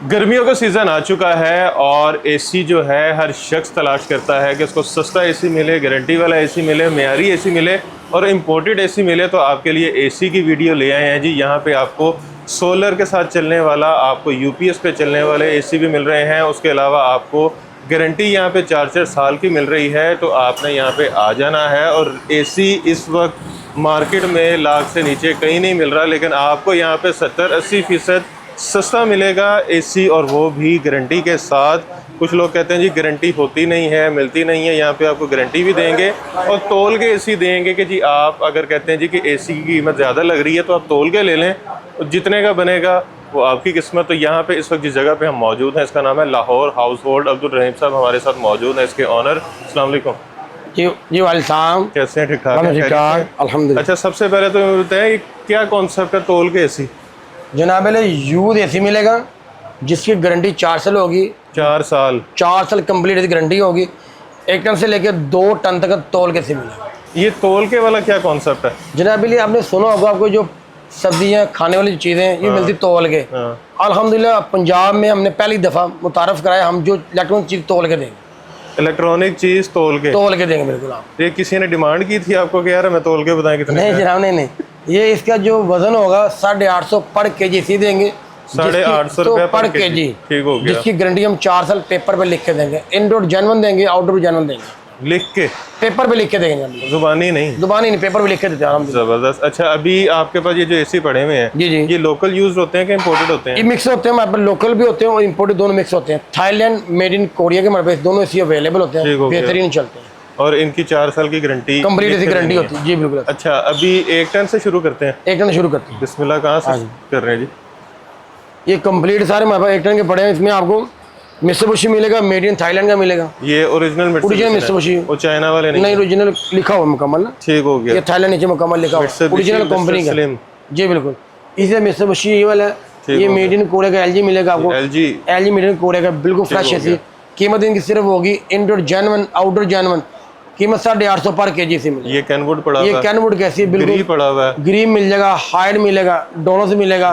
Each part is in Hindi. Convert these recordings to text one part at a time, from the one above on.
गर्मियों का सीज़न आ चुका है और एसी जो है हर शख्स तलाश करता है कि उसको सस्ता एसी मिले, गारंटी वाला एसी मिले, मेयारी एसी मिले और इम्पोर्टेड एसी मिले। तो आपके लिए एसी की वीडियो ले आए हैं जी। यहाँ पे आपको सोलर के साथ चलने वाला, आपको यूपीएस पे चलने वाले एसी भी मिल रहे हैं। उसके अलावा आपको गारंटी यहाँ पे 4-4 साल की मिल रही है। तो आपने यहाँ पे आ जाना है। और एसी इस वक्त मार्केट में लाख से नीचे कहीं नहीं मिल रहा, लेकिन आपको यहाँ पे 70-80% सस्ता मिलेगा एसी, और वो भी गारंटी के साथ। कुछ लोग कहते हैं जी गारंटी होती नहीं है, मिलती नहीं है। यहाँ पे आपको गारंटी भी देंगे और तोल के एसी देंगे कि जी आप अगर कहते हैं जी कि एसी की कीमत ज़्यादा लग रही है तो आप तोल के ले लें, जितने का बनेगा वो आपकी किस्मत। तो यहाँ पे इस वक्त जिस जगह पे हम मौजूद हैं इसका नाम है लाहौर हाउस होल्ड। अब्दुल रहीम साहब हमारे साथ मौजूद हैं, इसके ऑनर। अस्सलाम वालेकुम जी वालेकुम। कैसे हैं? ठीक ठाक हैं? अल्हम्दुलिल्लाह। अच्छा, सबसे पहले तो बताएं क्या कॉन्सेप्ट है तोल के एसी? जनाब यूज एसी मिलेगा जिसकी गारंटी 4 साल होगी। 4 साल 4 साल कंप्लीट इसकी गारंटी होगी। 1 टन से लेकर 2 टन तक तोल के एसी मिलेगा। ये तोल के वाला क्या कॉन्सेप्ट है? जनाब आपने सुना होगा, आपको जो सब्जियां खाने वाली चीज़ें ये मिलती तोल के। अल्हम्दुलिल्लाह पंजाब में हमने पहली दफ़ा मुतारफ़ कराया, हम जो इलेक्ट्रॉनिक चीज़ तोल के देंगे। इलेक्ट्रॉनिक चीज़ तोल के देंगे बिल्कुल। आप ये किसी ने डिमांड की थी आपको कि यार मैं तोल के बताएं कितने? नहीं जनाब, नहीं। ये इसका जो वजन होगा 850 पर केजी सी देंगे। 850 रुपये पर केजी। ठीक हो गया। जिसकी गारंटी हम 4 साल पेपर पे लिख के देंगे। इनडोर जेन्युइन देंगे, आउटडोर जेन्युइन देंगे। लिख के पेपर पे लिख के देंगे, जुबानी नहीं? जुबानी नहीं, पेपर पे लिख के देते हैं। जबरदस्त। अच्छा, अभी आपके पास ये जो एसी पड़े हुए हैं जी, ये लोकल यूज होते हैं कि इम्पोर्टेड होते हैं? ये मिक्स होते हैं हमारे पास, लोकल भी होते हैं और इम्पोर्टेड दोनों मिक्स होते हैं। थाईलैंड मेड इन कोरिया के हमारे पास दोनों एसी अवेलेबल होते हैं, बेहतरीन चलते हैं। और इनकी 4 साल की गारंटी कंप्लीट एसी गारंटी होती है जी बिल्कुल। अच्छा, अभी 1 टन से शुरू करते हैं? 1 टन शुरू करते हैं। बिस्मिल्लाह। कहाँ से कर रहे हैं जी? ये कंप्लीट सारे हमारे पास 1 टन के पड़े हैं। इसमें आपको मित्सुबिशी मिलेगा, मेड इन थाईलैंड का मिलेगा। ये ओरिजिनल मित्सुबिशी, वो चाइना वाले नहीं? ओरिजिनल लिखा हुआ मुकम्मल। ठीक हो गया। ये थाईलैंड नीचे मुकम्मल लिखा हुआ, ओरिजिनल कंपनी का जी बिल्कुल। इसे मित्सुबिशी ये वाला है। ये मेड इन कोरिया का एलजी मिलेगा आपको। एलजी मेड इन कोरिया का बिल्कुल फ्रेश एसी। कीमत इनकी सिर्फ होगी इनडोर जेन्युइन, आउटडोर जेन्युइन। कीमत 850 पर केजी से मिलेगी। ये कैनवुड पड़ा हुआ है? ये कैनवुड कैसी बिल्कुल पड़ा हुआ है। ग्रीन मिल जाएगा, हाइड मिलेगा, डोनस मिलेगा।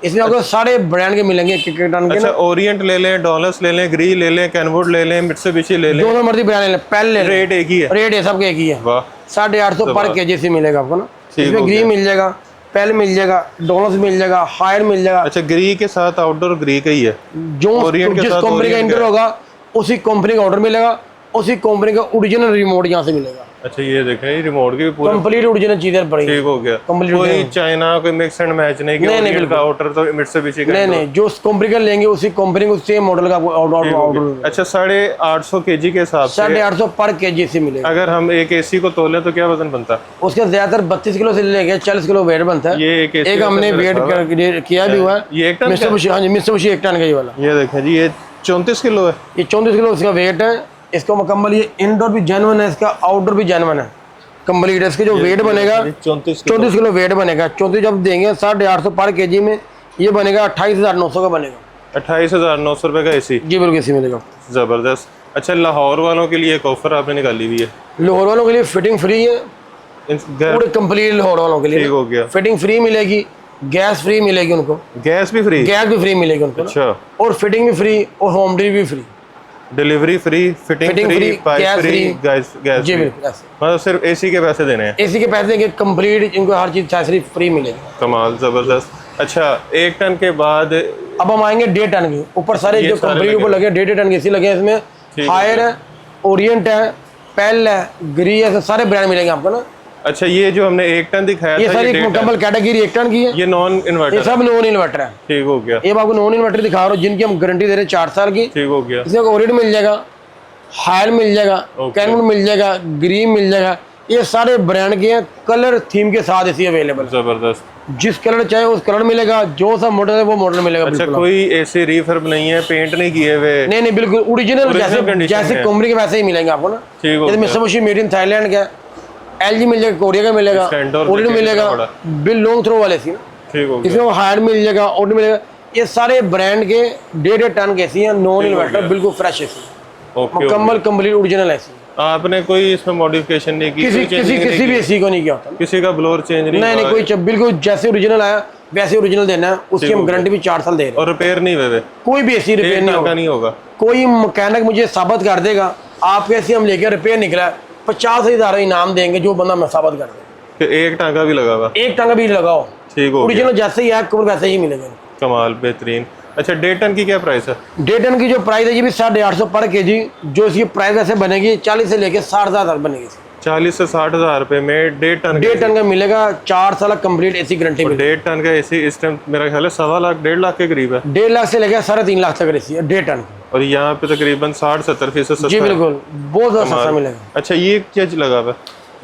इसमें आपको सारे ब्रांड के मिलेंगे। अच्छा, ओरिएंट ले लें, डॉलर्स ले लें, ग्री ले लें, कैनवुड ले लें, मित्सुबिशी ले लें, दोनों मर्जी ब्रांड ले लें। पहले रेट एक ही है? रेट है सबके एक ही है। 850 पर केजी से मिलेगा आपको ना। इसमें ग्रीन मिल जाएगा, पेल मिल जाएगा, डोनस मिल जाएगा, हाइड मिल जाएगा। अच्छा, ग्री के साथ आउटडोर ग्री का ही है? जो जिस कंपनी का इंटर होगा उसी कंपनी का ऑर्डर मिलेगा, उसी कंपनी का ओरिजिनल रिमोट यहाँ से मिलेगा। अच्छा, ये देखें, ये रिमोट की पूरा कंप्लीट ओरिजिनल चीजें पड़ी। ठीक हो गया। कोई चाइना, कोई मिक्स एंड मैच नहीं? नहीं बिल्कुल। आउटर तो मित्सुबिशी का? नहीं, जो कंपनी का लेंगे उसी कंपनी को सेम मॉडल का ऑर्डर। अच्छा, 850 केजी के हिसाब से 850 पर केजी से मिलेगा। अगर हम एक एसी को तोलें तो क्या वजन बनता है उसका? ज्यादातर 32 किलो से लेके 40 किलो वेट बनता है। ये एक हमने वेट किया भी हुआ है। ये 1 टन? मित्सुबिशी 1 टन का ये वाला। ये देखें जी, ये 34 किलो है। ये 34 किलो इसका वेट है। इसको मुकम्मल ये इंडोर भी जेन्युइन है, इसका आउटडोर भी जेन्युइन है कंप्लीट। इसके जो वेट बनेगा 34 किलो वेट बनेगा। 34 जब देंगे 850 पर केजी में ये बनेगा 28,900 का बनेगा। 28,900 रुपए का एसी जी बिल्कुल एसी मिलेगा। जबरदस्त। अच्छा, लाहौर वालों के लिए एक ऑफर आपने निकाली हुई है? लाहौर वालों के लिए फिटिंग फ्री है पूरे कंप्लीट। लाहौर वालों के लिए ठीक हो गया। फिटिंग फ्री मिलेगी, गैस फ्री मिलेगी उनको। गैस भी फ्री मिलेगी उनको। अच्छा। और फिटिंग भी फ्री और होम डिलीवरी भी free. Delivery free, fitting free, pipe free, gas जी बिल्कुल। मतलब सिर्फ एसी के पैसे देने हैं? एसी के पैसे देंगे, कंप्लीट इनको हर चीज सिर्फ फ्री मिलेगी। कमाल, जबरदस्त। अच्छा, 1 टन के बाद अब हम आएंगे 1.5 टन के ऊपर। सारे जो कंप्लीट ऊपर लगे 1.5 टन के एसी लगे हैं। इसमें हायर है, ओरिएंट है, पेल है, ग्री है, सारे ब्रांड मिलेंगे आपको ना। अच्छा, ये जो हमने 1 टन दिखाया ये सारी मुकम्मल कैटेगरी 1 टन की है। ये नॉन इन्वर्टर? ये सब नॉन इन्वर्टर है। ठीक हो गया। ये आपको नॉन इन्वर्टर दिखा रहा हूँ जिनकी हम गारंटी दे रहे हैं 4 साल की। ठीक हो गया। इसमें ओरिएंट मिल जाएगा, हायर मिल जाएगा, कैनवुड मिल जाएगा, ग्रीन मिल जाएगा। ये सारे ब्रांड के हैं, कलर थीम के साथ एसी अवेलेबल। जबरदस्त। जिस कलर चाहे उस कलर मिलेगा, जो सा मॉडल है वो मॉडल मिलेगा। अच्छा, कोई ऐसे रिफर्ब नहीं है, पेंट नहीं किए हुए? नहीं बिल्कुल ओरिजिनल जैसे कंपनी के वैसे ही मिलेंगे आपको ना। ठीक है। मित्सुबिशी मेड इन थाईलैंड का, एलजी मिल जाएगा, कोरिया का मिलेगा, ओरिजिनल मिलेगा, बिल लॉन्ग थ्रो वाले सी ना। ठीक हो गया। इसमें हायर मिल जाएगा, ऑर्डर मिलेगा। ये सारे ब्रांड के 1.5 टन के एसी हैं, नॉन इन्वर्टर, बिल्कुल फ्रेश एसी, मुकम्मल कंप्लीट ओरिजिनल एसी। आपने कोई इसमें मॉडिफिकेशन नहीं की? किसी भी एसी को नहीं किया होता। किसी का ब्लोअर चेंज नहीं? नहीं कोई बिल्कुल जैसे ओरिजिनल आया वैसे ओरिजिनल देना है, उसकी हम गारंटी भी 4 साल दे रहे हैं। और रिपेयर नहीं हुए, कोई भी एसी रिपेयर नहीं होगा। कोई मैकेनिक मुझे साबित कर देगा आपके एसी हम लेके रिपेयर निकला, 50,000 इनाम देंगे जो बंदा मैं साबित कर दे। एक टांका भी लगा हुआ, एक टांका भी लगाओ, ठीक हो, ओरिजिनल जैसे ही है कवर वैसे ही मिलेगा। कमाल, बेहतरीन। अच्छा, 1.5 टन की क्या प्राइस है? 1.5 टन की जो प्राइस है ये भी 850 पर केजी। जो इसकी प्राइस ऐसे बनेगी 40 से लेके 60,000 बनेगी। 40 से 60,000 रुपए में 1.5 टन, 1.5 टन का मिलेगा, 4 साल कंप्लीट एसी गारंटी। 1.5 टन का एसी इस टाइम मेरा ख्याल है 1.25 लाख 1.5 लाख के करीब है। 1.5 लाख से लेकर 3.5 लाख तक एसी है 1.5 टन। और यहाँ पे तकरीबन 60-70% सस्ता। जी बिल्कुल, बहुत ज़्यादा सस्ता मिलेगा। अच्छा, ये क्या लगा हुआ?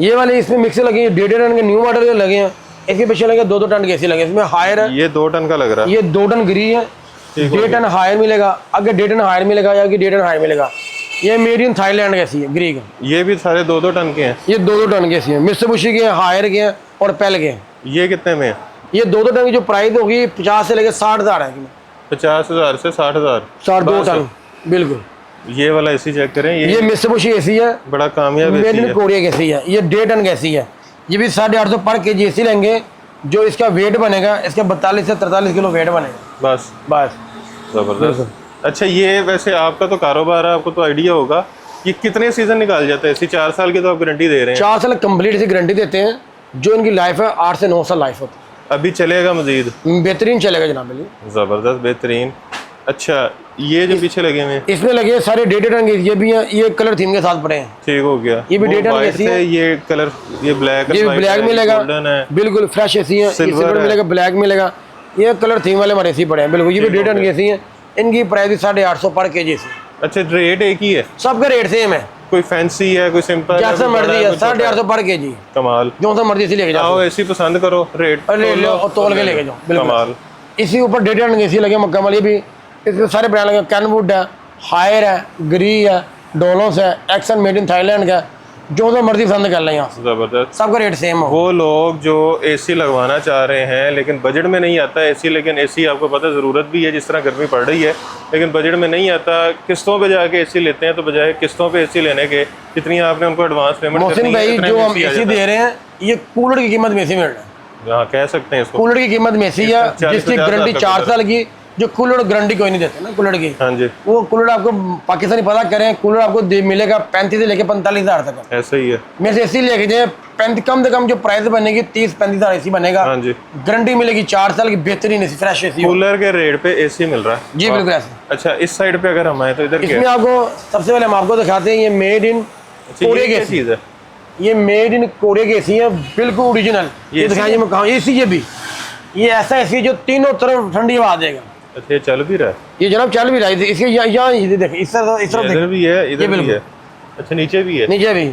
ये वाले इसमें मिक्सर लगे हैं, 1.5 टन के न्यू मॉडल के लगे हैं। इसके पीछे लगे 2-2 टन के एसी लगे, इसमें हायर है। ये 2 टन का लग रहा है, ये 2 टन ग्री है, 1.5 टन हायर मिलेगा, आगे 1.5 टन हायर मिलेगा, या 1.5 टन हायर मिलेगा। ये मेड इन थाईलैंड का एसी है, ग्री का। ये भी सारे 2-2 टन के हैं। ये 2-2 टन के एसी हैं, मित्सुबिशी के हैं, हायर के हैं और पेल के हैं। ये कितने में है? ये 2-2 टन की जो प्राइस होगी 50 से लेकर 60,000 है। 50,000 से 60,000, 2 टन बिल्कुल। ये वाला एसी चेक करें, ये मित्सुबिशी एसी है, बड़ा कामयाब मेड इन कोरिया की एसी है। ये 1.5 टन का एसी है, ये भी 850 पर केजी एसी लेंगे। जो इसका वेट बनेगा, इसका 42 से 43 किलो वेट बनेगा। बस बस, जबरदस्त। अच्छा, ये वैसे आपका तो कारोबार है, आपको तो आइडिया होगा, ये कितने सीजन निकाल जाते हैं? इसी 4 साल की तो आप गारंटी दे रहे हैं। 4 साल कंप्लीट से गारंटी देते हैं। जो इनकी लाइफ है 8 से 9 साल लाइफ होती है। अभी चलेगा मजीद? बेहतरीन चलेगा जनाब। जबरदस्त, बेहतरीन। अच्छा, ये जो पीछे लगे हुए इसमें लगे सारे 1.5 टन के, ये भी हैं, ये कलर थीम के साथ पड़े हैं। ठीक हो गया। ये भी 1.5 टन के एसी है। ये कलर, ये ब्लैक, ये ब्लैक मिलेगा, बिल्कुल फ्रेश एसी है। सिल्वर मिलेगा, ब्लैक मिलेगा। ये कलर थीम वाले हमारे एसी पड़े हैं बिल्कुल। ये भी 1.5 टन के एसी है। इनकी प्राइस 850 पर केजी से। अच्छा, रेट एक ही है? सबका रेट सेम है। कोई फैंसी है, कोई सिंपल, जैसा मर्जी है, 850 पर केजी। कमाल, जो सा मर्जी लेके जाओ। एसी पसंद करो, रेट ले लो और तोल के लेके जाओ। कमाल। इसी ऊपर 1.5 टन के एसी लगे मुकम्मल। ये भी इसके सारे ब्रांड लगे, कैनवुड है, हायर है, ग्री है, डोलोस है, एक्सन मेड इन थाईलैंड का। जो तो मर्जी पसंद कर लें यहाँ से। जबरदस्त। सबका रेट सेम हो। वो लोग जो एसी लगवाना चाह रहे हैं लेकिन बजट में नहीं आता एसी, लेकिन एसी आपको पता है ज़रूरत भी है, जिस तरह गर्मी पड़ रही है, लेकिन बजट में नहीं आता, किस्तों पे जाके एसी लेते हैं, तो बजाय किस्तों पे एसी लेने के कितनी आपने उनको एडवांस पेमेंट मोहसिन भाई, जो हम एसी दे रहे हैं ये कूलर की कीमत में एसी मिल रहा है। हाँ, कह सकते हैं इसको। कूलर की कीमत में एसी है, जिसकी गारंटी 4 साल की। जो कूलर गारंटी कोई नहीं देते ना कूलर की। हाँ जी। वो कूलर आपको पाकिस्तानी पता करें, कूलर आपको मिलेगा 35 से लेके 45,000 तक। ऐसा ही है। मैं से एसी लेके जाए, कम से कम जो प्राइस बनेगी 30-35,000 एसी बनेगा। हाँ जी। गारंटी मिलेगी 4 साल की, बेहतरीन एसी, फ्रेश एसी। कूलर के रेट पे एसी मिल रहा है जी बिल्कुल ऐसे। अच्छा, इस साइड पे अगर हम आए तो इधर इसमें आपको सबसे पहले हम आपको दिखाते हैं, ये मेड इन कोरिया की एसी है। ये मेड इन कोरिया की एसी है, बिल्कुल ओरिजिनल। ये दिखाइए मैं कहा एसी, ये ऐसा एसी जो तीनों तरफ ठंडी हवा देगा। अच्छा, ये चल भी रहा है? ये जनाब चल भी रहा है। इसके यहाँ देखें, इस तरफ इधर भी है, इधर भी है। अच्छा, नीचे भी है? नीचे भी।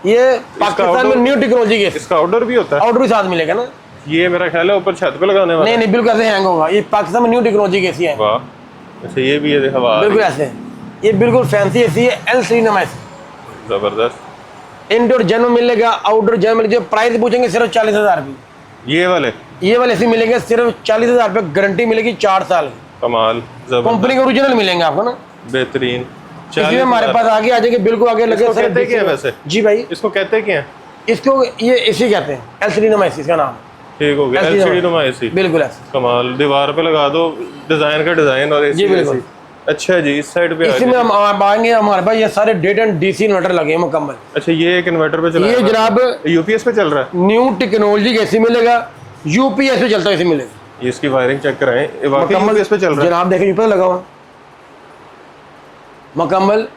ये पाकिस्तान में न्यू टेक्नोलॉजी के। इसका आउटडोर भी होता है? आउटडोर भी साथ मिलेगा ना। ये मेरा ख्याल है ऊपर छत पे लगाने वाला। नहीं, बिल्कुल ऐसे हैंग होगा। ये पाकिस्तान में न्यू टेक्नोलॉजी की एसी है। वाह। अच्छा, ये भी है, हवा बिल्कुल ऐसे। ये बिल्कुल फैंसी एसी है, L3 नाम है। जबरदस्त। इंडोर जन्म मिलेगा, आउटडोर जन्म मिलेगा। प्राइस पूछेंगे सिर्फ 40,000 रुपये। ये वाले एसी मिलेंगे सिर्फ 40,000 रुपये, गारंटी मिलेगी 4 साल की। कमाल, कंपनी के ओरिजिनल मिलेंगे आपको ना, बेहतरीन। इसलिए हमारे पास आगे आ जाएंगे, बिल्कुल आगे लगे। इसको कहते क्या है वैसे? जी भाई, इसको कहते क्या है? इसको ये एसी कहते हैं, L3 नुमा एसी इसका नाम। ठीक हो गया, LCD नुमा एसी। बिल्कुल ऐसे। कमाल, दीवार पे लगा दो, डिजाइन का डिजाइन और एसी। बिल्कुल। अच्छा जी, इस साइड पे इसमें हम आएंगे, हमारे पास ये सारे 1.5 टन DC इन्वर्टर लगे हैं मुकम्मल। अच्छा, ये एक इन्वर्टर पे चल रहा है? ये जनाब यूपीएस पे चल रहा है। न्यू टेक्नोलॉजी एसी मिलेगा, यूपीएस पे चलता है एसी मिलेगा। ये इसकी वायरिंग चेक कराएं, यूपीएस पे चल रहा है जनाब। देखें यूपीएस लगा हुआ मुकम्मल,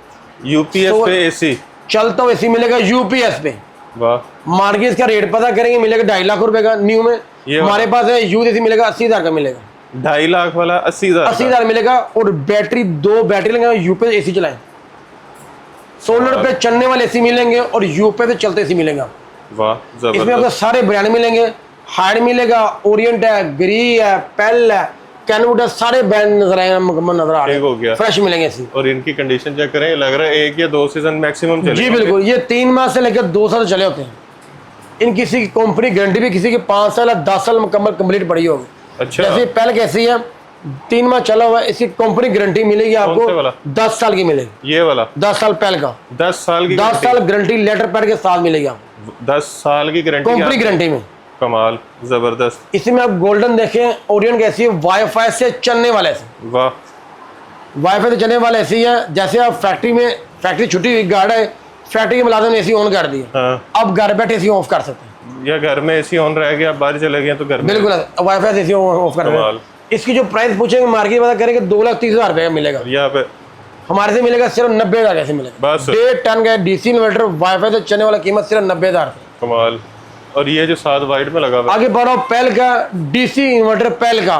यूपीएस पे एसी चलता हुआ एसी मिलेगा यूपीएस पे। वाह। मार्केट का रेट पता करेंगे, मिलेगा 2.5 लाख रुपए का न्यू में। हमारे पास है यूज एसी मिलेगा 80,000 का मिलेगा। 2.5 लाख वाला 80,000 मिलेगा। और बैटरी 2 बैटरी लगा, यूपीएस एसी चलाएं। सोलर पे चलने वाले एसी मिलेंगे और यूपीएस पे चलते एसी मिलेगा। वाह। इसमें आपको सारे ब्रांड मिलेंगे, हाइड मिलेगा, ओरिएंट है, ग्री है, पेल है, कैनवुड है, सारे ब्रांड नजर आएंगे, मुकम्मल नजर आ रहे हैं, फ्रेश मिलेंगे इसी। और इनकी कंडीशन चेक करें, लग रहा है 1 या 2 सीजन मैक्सिमम चले। जी बिल्कुल, ये 3 माह से लेकर 2 साल चले होते हैं। इन किसी की कंपनी गारंटी भी किसी की 5 साल या 10 साल मुकम्मल कंप्लीट पड़ी होगी। अच्छा, जैसे पहले कैसी है, 3 माह चला हुआ है, इसकी कंपनी गारंटी मिलेगी आपको 10 साल की मिलेगी। ये वाला 10 साल पहले का, 10 साल की 10 साल गारंटी लेटर पैड के साथ मिलेगी आपको। 10 साल की गारंटी कंपनी गारंटी में कमाल, जबरदस्त। इसमें आप गोल्डन देखें, ओरियंट कैसी है, वाईफाई से चलने वाले एसी। वाह, वाईफाई से चलने वाले एसी है। जैसे आप फैक्ट्री छुट्टी हुई, गार्ड है, फैक्ट्री के मुलाजिम ने एसी ऑन कर दिया, हाँ। अब घर बैठे एसी ऑफ कर सकते हैं। या घर में एसी ऑन रह गया, आप बाहर चले गए तो घर में बिल्कुल वाईफाई से एसी ऑफ कर दिया। इसकी जो प्राइस पूछेंगे मार्केट पता करेंगे 2,30,000 रुपये का मिलेगा। यहाँ पे हमारे से मिलेगा सिर्फ 90,000 कैसे मिलेगा। बस 1.5 टन का डीसी इन्वर्टर वाईफाई से चलने वाला कीमत सिर्फ 90,000। कमाल। और ये जो साथ वाइट में लगा हुआ आगे बढ़ो, पेल का डीसी इन्वर्टर, पेल का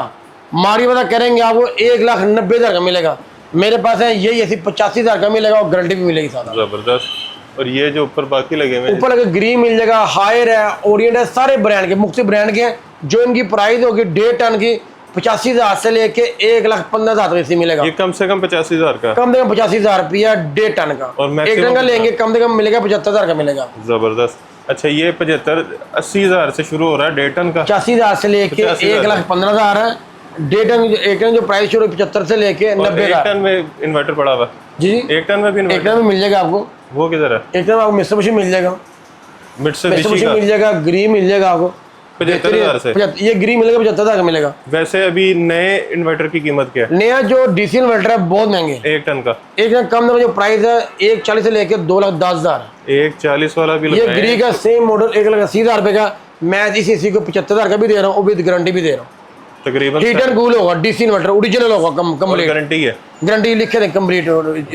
मार्केट पता करेंगे आपको 1,90,000 का मिलेगा। मेरे पास है यही ऐसी 85,000 का मिलेगा और गारंटी भी मिलेगी साथ। जबरदस्त। और ये जो ऊपर बाकी लगे हुए, ऊपर लगे ग्रीन मिल जाएगा, हायर है, ओरिएंट है, सारे ब्रांड के, मुख्तलिफ ब्रांड के हैं। जो इनकी प्राइस होगी 1.5 टन की 85,000 से लेके 1,15,000 तक मिलेगा। ये कम से कम 85,000 का, कम से कम 85,000 रुपया 1.5 टन का। और 1 टन का लेंगे कम से कम मिलेगा 75,000 का मिलेगा। जबरदस्त। अच्छा, ये 75-80,000 से शुरू हो रहा है 1.5 टन का। 85,000 से लेके 1,15,000 है। 1.5 टन जो प्राइस शुरू 75 से लेके 90,000। 1 टन में इन्वर्टर पड़ा हुआ जी, 1 टन में भी 1 टन में मिल जाएगा आपको। वो किधर है? 1 टन में आपको मिट्सुबिशी मिल जाएगा, मिट्सुबिशी मिल जाएगा, ग्रीन मिल जाएगा आपको 75,000 से। ये ग्रीन मिलेगा 75,000 का मिलेगा। वैसे अभी नए इन्वर्टर की कीमत क्या है? नया जो डीसी इन्वर्टर है बहुत महंगे, 1 टन का 1 टन कम में जो प्राइस है 1,40,000 से लेके 2,10,000। 1,40,000 वाला भी ये ग्री का सेम मॉडल 1,80,000 रुपए का। मैं इस एसी को 75,000 का भी दे रहा हूँ, विद गारंटी भी दे रहा हूँ। तकरीबन हीट एंड कूल होगा, डीसी इन्वर्टर ओरिजिनल होगा, कंप्लीट गारंटी है, गारंटी लिखे थे कंप्लीट।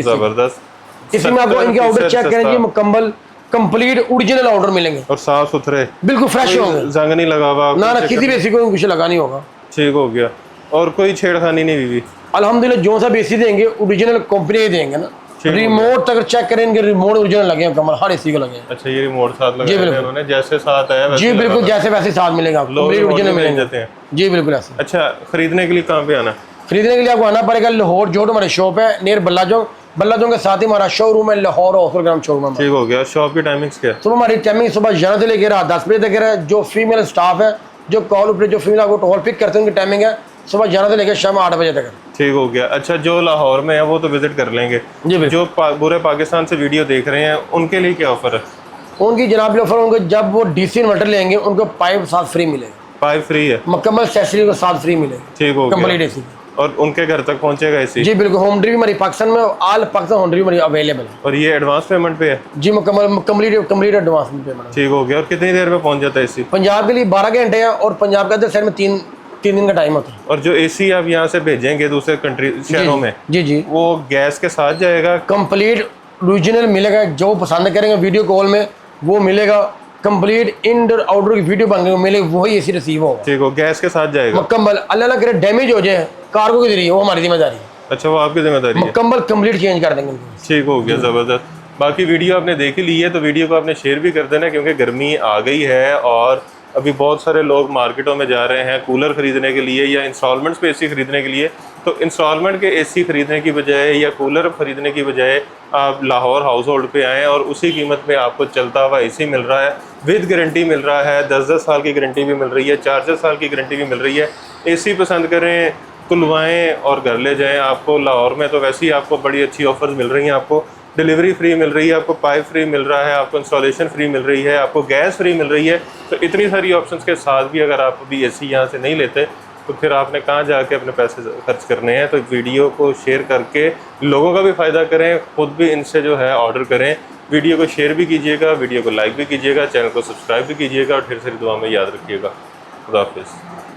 जबरदस्त। इसी में आपको इनके ऑर्डर चेक करें जी, मुकम्मल कंप्लीट ओरिजिनल ऑर्डर मिलेंगे और साफ सुथरे, बिल्कुल फ्रेश होंगे, जंग नहीं लगा हुआ ना किसी भी एसी को कुछ लगा नहीं होगा। ठीक हो गया। और कोई छेड़खानी नहीं हुई? अल्हम्दुलिल्लाह जो सा भी एसी देंगे ओरिजिनल कंपनी देंगे ना। रिमोट तक चेक करें, इनके रिमोट ओरिजिनल लगे हैं, कमल हर एसी को लगे हैं। अच्छा, ये रिमोट साथ लगा है उन्होंने, जैसे साथ आया वैसे जी बिल्कुल, जैसे वैसे साथ मिलेगा, कंप्लीट ओरिजिनल मिलेंगे जी बिल्कुल ऐसे। अच्छा, खरीदने के लिए कहाँ पे आना? खरीदने के लिए आपको आना पड़ेगा लाहौर जोड़, हमारी शॉप है नियर बल्ला चौक। बल्ला चौक के साथ ही हमारा शोरूम है लाहौर ऑफर ग्राम शोरूम। ठीक हो गया। शॉप की टाइमिंग्स क्या है? सुबह हमारी टाइमिंग सुबह 11 से लेकर रात 10 बजे तक है। जो फीमेल स्टाफ है, जो कॉल ऑपरेटर, जो फीमेल आपको कॉल पिक करते हैं, उनकी टाइमिंग है सुबह 11 से लेकर शाम 8 बजे तक है। ठीक हो गया। अच्छा, जो लाहौर में है वो तो विजिट कर लेंगे जी। जो पूरे पाकिस्तान से वीडियो देख रहे हैं उनके लिए क्या ऑफर है? उनकी जनाब ऑफर, उनको जब वो डीसी इन्वर्टर लेंगे उनको पाइप साथ फ्री मिलेगा। पाइप फ्री है, मुकम्मल एक्सेसरी को साथ फ्री मिलेगा। ठीक हो गया, कंप्लीट एसी। और उनके घर तक पहुंचेगा एसी? जी बिल्कुल, होम डिलीवरी हमारी पाकिस्तान में all Pakistan home delivery available है। और ये एडवांस पेमेंट पे है? जी मुकम्मल कंप्लीट एडवांस पेमेंट। ठीक हो गया। और कितनी देर में पहुंच जाता है एसी? पंजाब के लिए 12 घंटे हैं और पंजाब के अंदर साइड में 3 दिन का टाइम होता है। और जो एसी आप यहाँ से भेजेंगे दूसरे कंट्री शहरों में, जी वो गैस के साथ जाएगा? कंप्लीट ओरिजिनल मिलेगा, जो पसंद करेंगे वीडियो कॉल में वो मिलेगा। कंप्लीट इंडोर आउटडोर की वीडियो बन के मिलेगी, वही एसी रिसीव होगा। ठीक हो, गैस के साथ जाएगा मुकम्मल। अल्लाह करे डैमेज हो जाए कार्गो के जरिए, वो हमारी जिम्मेदारी है। अच्छा, वो आपकी जिम्मेदारी है, मुकम्मल कंप्लीट चेंज कर देंगे। ठीक हो गया, ज़बरदस्त। बाकी वीडियो आपने देख ही ली है तो वीडियो को आपने शेयर भी कर देना, क्योंकि गर्मी आ गई है और अभी बहुत सारे लोग मार्केटों में जा रहे हैं कूलर ख़रीदने के लिए या इंस्टॉलमेंट्स पे एसी ख़रीदने के लिए। तो इंस्टॉलमेंट के एसी ख़रीदने की बजाय या कूलर ख़रीदने की बजाय आप लाहौर हाउस होल्ड पे आएँ और उसी कीमत में आपको चलता हुआ एसी मिल रहा है, विद गारंटी मिल रहा है, 10-10 साल की गारंटी भी मिल रही है, 4-4 साल की गारंटी भी मिल रही है। एसी पसंद करें, खुलवाएँ और घर ले जाएँ। आपको लाहौर में तो वैसे ही आपको बड़ी अच्छी ऑफर्स मिल रही हैं, आपको डिलीवरी फ्री मिल रही है, आपको पाइप फ्री मिल रहा है, आपको इंस्टॉलेशन फ्री मिल रही है, आपको गैस फ्री मिल रही है। तो इतनी सारी ऑप्शंस के साथ भी अगर आप अभी एसी यहाँ से नहीं लेते तो फिर आपने कहाँ जाके अपने पैसे खर्च करने हैं। तो वीडियो को शेयर करके लोगों का भी फ़ायदा करें, खुद भी इनसे जो है ऑर्डर करें। वीडियो को शेयर भी कीजिएगा, वीडियो को लाइक भी कीजिएगा, चैनल को सब्सक्राइब भी कीजिएगा और ढेर सारी दुआ में याद रखिएगा। खुदा हाफिज़।